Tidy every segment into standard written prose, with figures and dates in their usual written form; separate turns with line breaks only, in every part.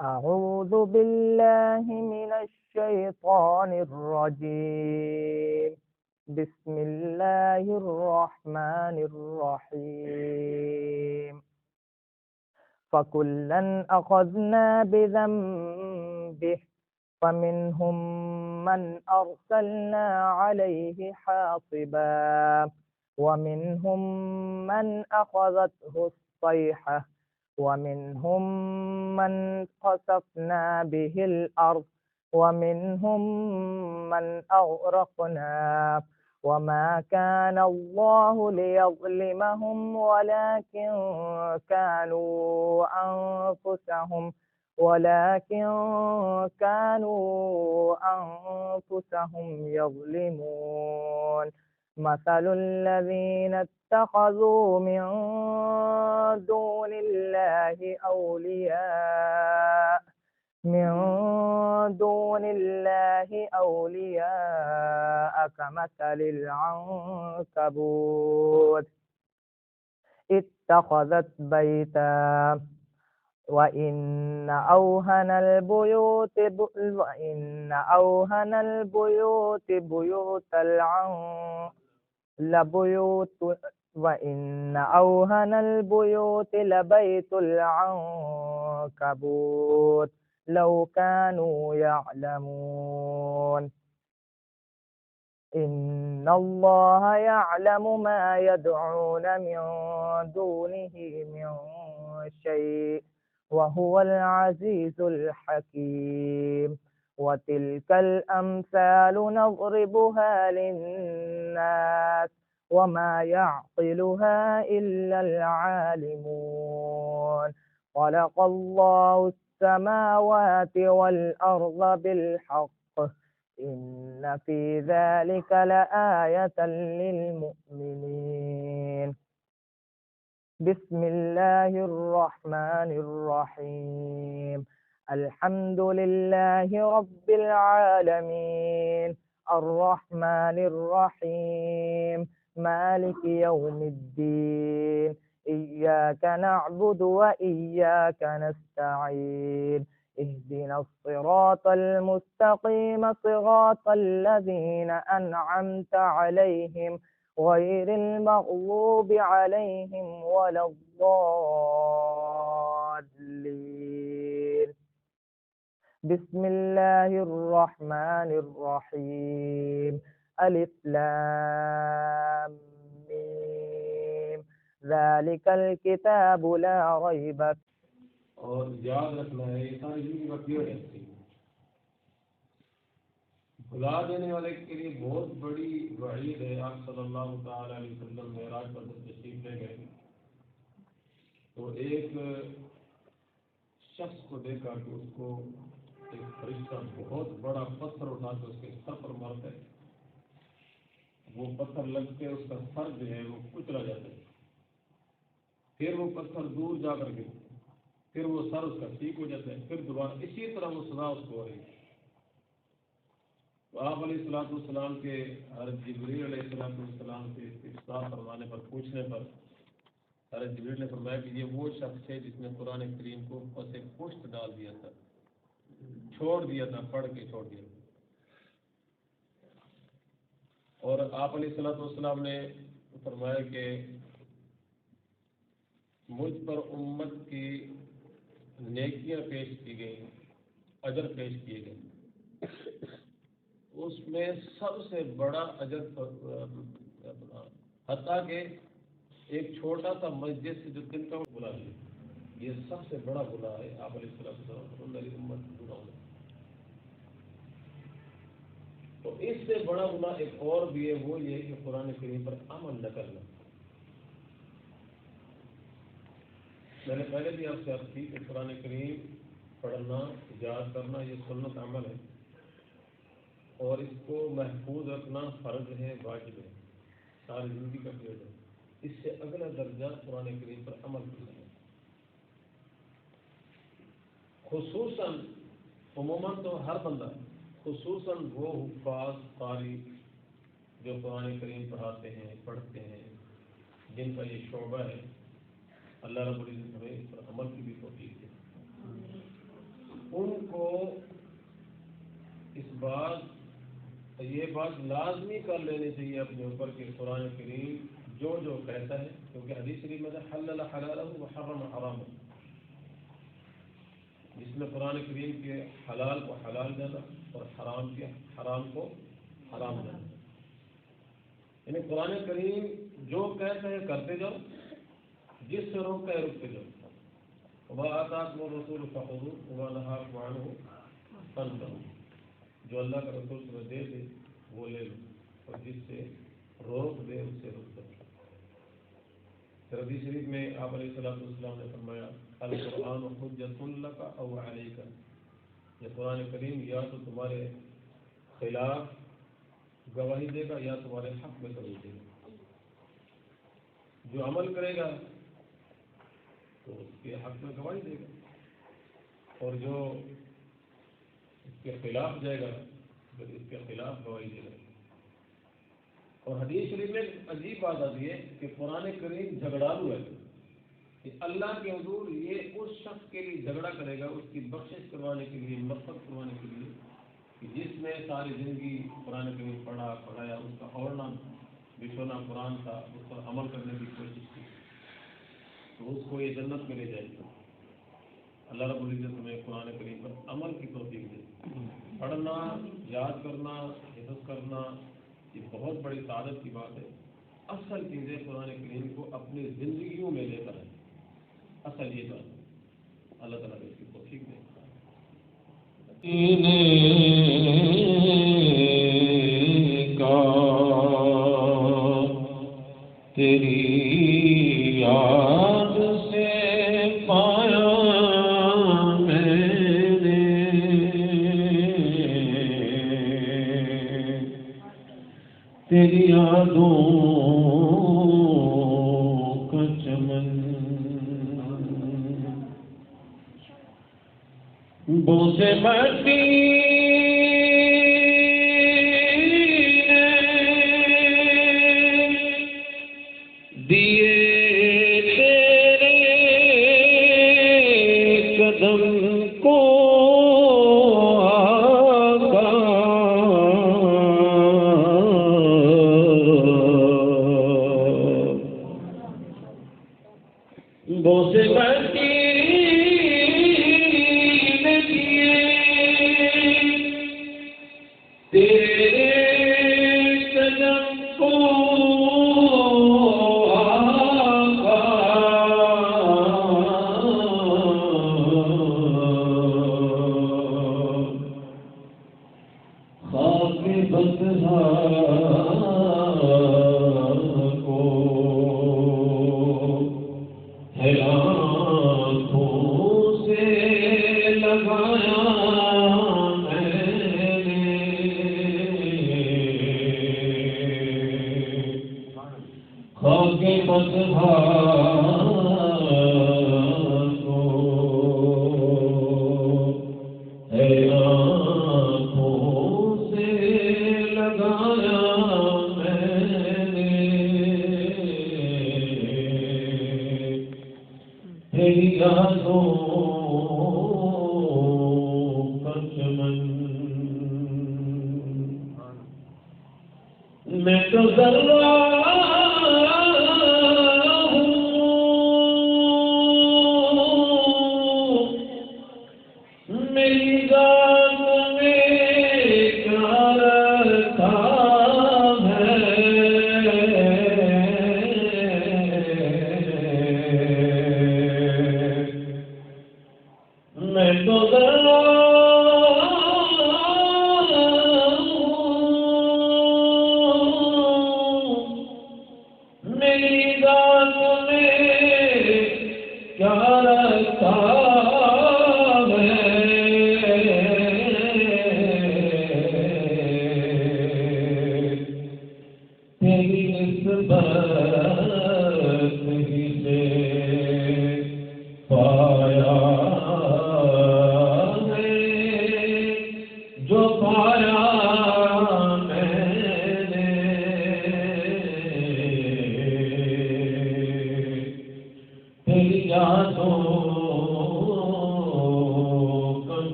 أعوذ بالله من الشيطان الرجيم. بسم الله الرحمن الرحيم. فكلا أخذنا بذنبه فمنهم من أرسلنا عليه حاصبا ومنهم من أخذته الصيحة ومنهم من خسفنا به الأرض ومنهم من أغرقنا وما كان الله ليظلمهم ولكن كانوا أنفسهم يظلمون. مثل الذين اتخذوا من دون الله أولياء كمثل العنكبوت اتخذت بيتا وإن أوهن البيوت لبيت العنكبوت لو كانوا يعلمون. إن الله يعلم ما يدعون من دونه من شيء وهو العزيز الحكيم. وتلك الأمثال نضربها للناس وما يعقلها إلا العالمون. خلق الله السماوات والأرض بالحق إن في ذلك لآية للمؤمنين. بسم الله الرحمن الرحيم. الحمد لله رب العالمين الرحمن الرحيم مالك يوم الدين إياك نعبد وإياك نستعين اهدنا الصراط المستقيم صراط الذين أنعمت عليهم غير المغضوب عليهم ولا الضالين. بسم الله الرحمن الرحيم. ألف لام ميم ذلك الكتاب لا ريب فيه.
اور یاد رکھنا ہے یہ ساری زندگی کا پیڑ ہے. بھلا دینے والے کے لیے بہت بڑی وعید ہے. آپ صلی اللہ تعالی علیہ وسلم معراج پر تشریف لے گئے تو ایک شخص کو دیکھا کہ اس کو ایک فرشتہ بہت بڑا پتھر اٹھا کے اس کے سر پر مارتا ہے. وہ پتھر لگ کے اس کا سر جو ہے وہ کچلا جاتا ہے. پھر وہ پتھر دور جا کر کے پھر وہ سر اس کا ٹھیک ہو جاتا ہے. پھر دوبارہ اسی طرح وہ سزا اس کو ہو رہی ہے. تو آپ علیہ السلام کے حضرت جبریل علیہ السلام سے استفسار فرمانے پر پوچھنے پر حضرت جبریل نے فرمایا کہ یہ وہ شخص ہے جس نے قرآن کریم کو پس پشت ڈال دیا تھا، چھوڑ دیا تھا، پڑھ کے چھوڑ دیا. اور آپ علیہ السلام نے فرمایا کہ مجھ پر امت کی نیکیاں پیش کی گئی، اجر پیش کیے گئے. اس میں سب سے بڑا اجر حتیٰ کہ ایک چھوٹا سا مسجد سے جو دن کا گناہ ہے یہ سب سے بڑا گناہ ہے. آپ علیہ السلام میری امت گناہ ہے. تو اس سے بڑا گناہ ایک اور بھی ہے، وہ یہ کہ قرآن کریم پر عمل نہ کرنا. میں نے پہلے بھی آپ سے عرض کی کہ قرآن کریم پڑھنا، یاد کرنا یہ سنت عمل ہے اور اس کو محفوظ رکھنا فرض ہے، واجب ہے، ساری زندگی کا پیڑ ہے. اس سے اگلا درجہ قرآن کریم پر عمل کرنا ہے. خصوصاً عموماً تو ہر بندہ، خصوصاً وہ حفاظ قاری جو قرآن کریم پڑھاتے ہیں، پڑھتے ہیں، جن کا یہ شعبہ ہے، اللہ رب العزت ہمیں اس پر عمل کی بھی توفیق دے. ان کو یہ بات لازمی کر لینی چاہیے اپنے اوپر کہ قرآن کریم جو جو کہتا ہے، کیونکہ حدیث شریف میں حلل حلالہ وحرم حرامہ، جس میں قرآن کریم کے حلال کو حلال جانا اور حرام کو حرام جانا، یعنی قرآن کریم جو کہتا ہے کرتے جاؤ، جس سے روکتا ہے رکتے جاؤ. وما آتاکم الرسول فخذوہ وما نہاکم عنہ فانتہوا، جو اللہ کا رسول تمہیں دے دے وہ لے لو، اور جس سے روک دے اس سے رک جاؤ. حدیث شریف میں آپ علیہ الصلوۃ والسلام نے فرمایا القرآن حجۃ لک او علیک، یہ قرآن کریم یا تو تمہارے خلاف گواہی دے گا یا تمہارے حق میں گواہی دے گا. جو عمل کرے گا تو اس کے حق میں گواہی دے گا، اور جو اس کے خلاف جائے گا پھر اس کے خلاف گواہی دے گا. اور حدیث شریف میں عجیب بات آتی ہے کہ قرآن کریم جھگڑالو ہے کہ اللہ کے حضور یہ اس شخص کے لیے جھگڑا کرے گا، اس کی بخشش کروانے کے لیے، مغفرت کروانے کے لیے، کہ جس نے ساری زندگی قرآن کریم پڑھایا، اس کا اوڑھنا بچھونا قرآن تھا، اس پر عمل کرنے کی کوشش کی، تو اس کو یہ جنت میں لے جائے گا. اللہ رب العزت ہمیں قرآن کریم پر عمل کی توفیق دے. پڑھنا، یاد کرنا، حفظ کرنا یہ بہت بڑی سعادت کی بات ہے. اصل چیزیں قرآن کریم کو اپنی زندگیوں میں لے کر ہے، اصل یہ بات ہے. اللہ تعالیٰ نے اس کی توفیق دے.
تیری یاد سے پایا میں نے تیری یادوں کا چمن، بوسے مٹی پایا ہے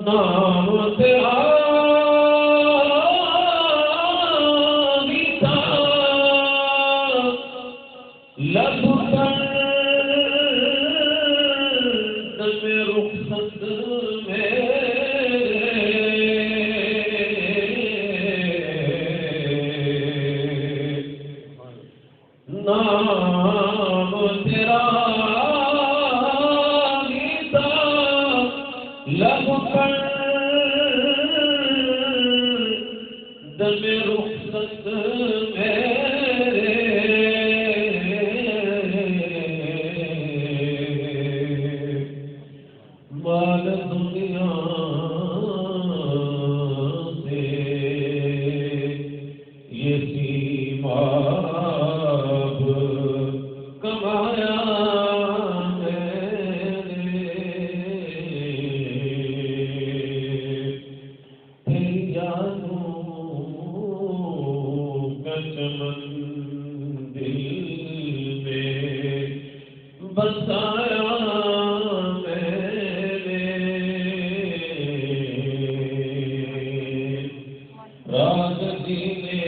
نام تیرا میٹھا لب پر دم رخصت نام تیرا میٹھا لب پر دم رخصت مال دنیا سے یہ سیماب کمایا تیری یادوں کا چمن دل میں بسایا راز جینے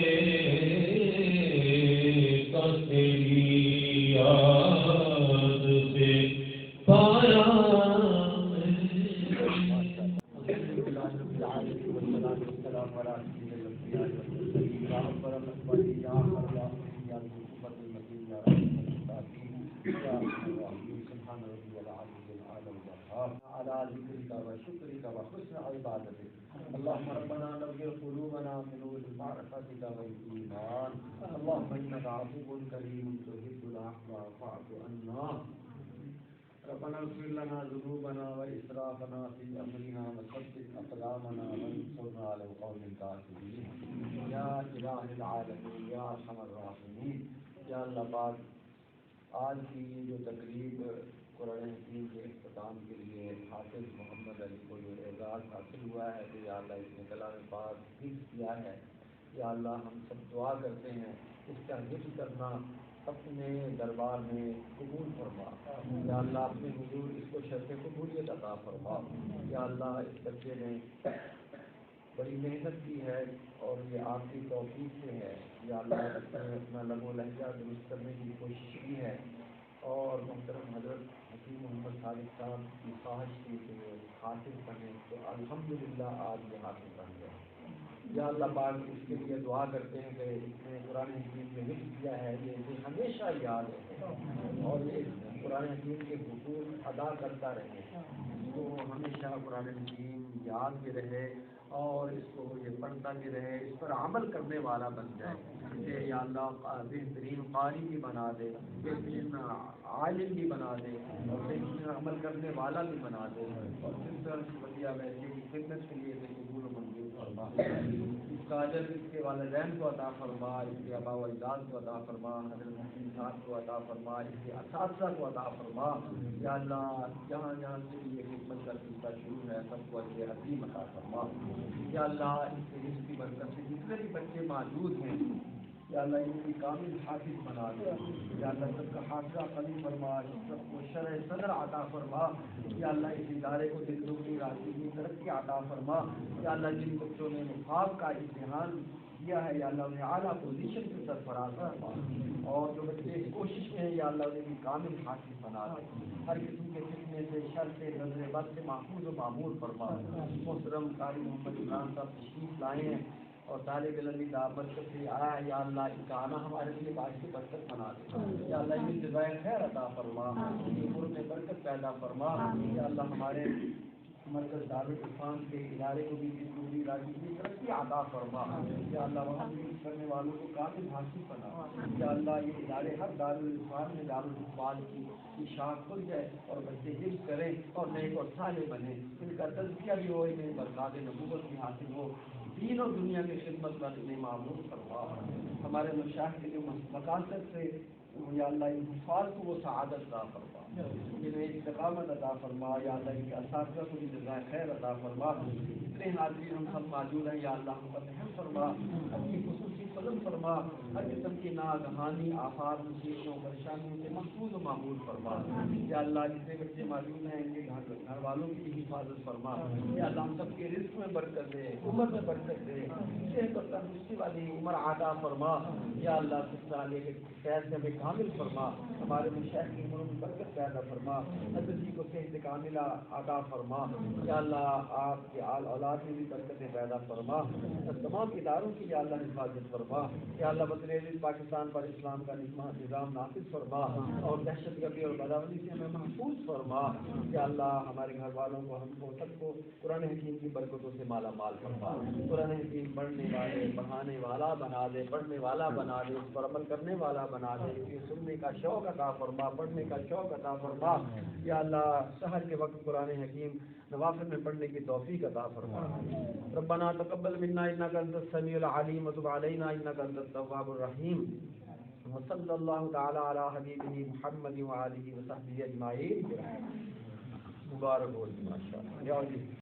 کا تیری یاد سے پایا
على ذكرك وشكرك وحسن عبادتك اللهم ربنا نبهر قلوبنا من نور معرفتك والإيمان اللهم إنك عفو كريم تحب العفو فاعف عنا ربنا اغفر لنا ذنوبنا وإسرافنا في أمرنا وثبت أقدامنا وانصرنا على القوم الكافرين يا إله العالمين يا أرحم الراحمين یا اللہ پاک آج کی جو تقریب قرآن حکیم کے اختتام کے لیے حافظ محمد علی کو جو اعزاز حاصل ہوا ہے تو یا اللہ اس نے کلام پاک حفظ کیا ہے یا اللہ ہم سب دعا کرتے ہیں اس کا حفظ کرنا اپنے دربار میں قبول فرما یا اللہ اپنے حضور اس کو شرط قبولیت عطا فرما یا اللہ اس بچے نے بڑی محنت کی ہے اور یہ آپ کی توفیق سے ہے یا اللہ اس نے اپنا لب و لہجہ درست کرنے کی کوشش کی ہے اور محترم حضرت حکیم محمد صادق صاحب کی خواہش کی کہ وہ حافظ بنے تو الحمدللہ آج یہ حافظ بن گئے یا اللہ پاک اس کے لیے دعا کرتے ہیں کہ اس نے قرآن حکیم میں حفظ کیا ہے یہ اسے ہمیشہ یاد ہے اور یہ قرآن حکیم کے حقوق ادا کرتا رہے اس کو ہمیشہ قرآن حکیم یاد بھی رہے اور اس کو یہ پڑھتا بھی رہے اس پر عمل کرنے والا بن جائے کہ یا اللہ بہترین قاری بھی بنا دے بہترین عالم بھی بنا دے اور بہترین عمل کرنے والا بھی بنا دے اور جس طرح وسیع ویسے کی خدمت کے لیے قبول و منظور فرما اس کا اجر اس کے والدین کو عطا فرما اس کے آباء و اجداد کو عطا فرما حضرت حکیم صاحب کو عطا فرما اس کے اساتذہ کو عطا فرما یا اللہ جہاں جہاں سے یہ خدمت کا سلسلہ شروع ہے سب کو اجر عظیم عطا فرما یا اللہ اس کے رزق کی برکت سے جتنے بھی بچے موجود ہیں یا اللہ ان کی کامل حافظ بنا دے یا اللہ سب کا حافظہ قوی فرما سب کو شرح صدر عطا فرما یا اللہ اس ادارے کو دلوں کی راضی کی ترقی عطا فرما یا اللہ جن بچوں نے نفاق کا امتحان دیا ہے یا اللہ انہیں اعلیٰ پوزیشن سے سرفراز فرما اور جو بچے اس کوشش میں ہیں یا اللہ انہیں بھی کامل حافظ بنا دے ہر قسم کے فتنے سے شر سے نظر بد سے محفوظ و معمور فرما محترم قاری محمد عمران صاحب تشریف لائے ہیں اور طالب علم کا برکت سے آیا ہے یا اللہ ان کا آنا ہمارے لیے باعث برکت بنا دے یا اللہ ان جزائے خیر عطا فرما ان عمر میں برکت پیدا فرما یا اللہ ہمارے مرکز دارالعرفان کے ادارے کو بھی پوری راضی کی ترقی عطا فرما یا اللہ وہاں بھی کرنے والوں کو کامل حاصل بنا یا اللہ یہ ادارے ہر دارالعرفان میں دارالحفاظ کی شاخ کھل جائے اور بچے حفظ کریں اور نیک اور صالح بنے ان کا تزکیہ بھی ہو انہیں برکات نبوت بھی حاصل ہو دین اور دنیا کی خدمت کا انہیں معمول فرما ہمارے مشاہد کے جو مقاصد سے یا اللہ ان حفاظ کو وہ سعادت عطا فرما انہیں استقامت عطا فرما یا اللہ ان کے اساتذہ کو بھی جزائے خیر عطا فرما اتنے حاضرین ہم سب موجود ہیں یا اللہ ہم پر رحم فرما اپنی خصوصی وسلم فرما، ہر قسم کی ناگہانی آفات مصیبتوں پریشانیوں سے محفوظ و معمول فرما. یا اللہ جتنے بچے معلوم ہیں ان کے گھر والوں کی حفاظت فرما. یا اللہ ہم سب کے رزق میں برکت دے، عمر میں برکت دے، صحت اور تندرستی والی عمر عطا فرما. یا اللہ کس طرح لے کے صحت میں کامل فرما. ہمارے مشائخ کی عمروں میں برکت پیدا فرما. حضرت جی کو صحت کاملہ عطا فرما. یا اللہ آپ کے آل اولاد میں بھی برکتیں پیدا فرما. تمام اداروں کی یا اللہ حفاظت فرما. یا اللہ بدریل پاکستان پر اسلام کا نظام نافذ فرما اور دہشت گردی اور بداولی سے ہمیں محفوظ فرما. یا اللہ ہمارے گھر والوں کو، ہم کو، سب کو قرآن حکیم کی برکتوں سے مالا مال فرما. قرآن حکیم پڑھنے والے، پڑھانے والا بنا دے، پڑھنے والا بنا دے، اس پر عمل کرنے والا بنا دے. یہ سننے کا شوق عطا فرما، پڑھنے کا شوق عطا فرما. یا اللہ سحر کے وقت قرآن حکیم نوافل میں پڑھنے کی توفیق عطا فرما. ربنا تقبل منا انك انت السميع العليم وتب علينا انك انت التواب الرحيم. وصلى الله تعالى على حبيبه محمد وآله وصحبه اجمعين. مبارک ہو ماشاء اللہ.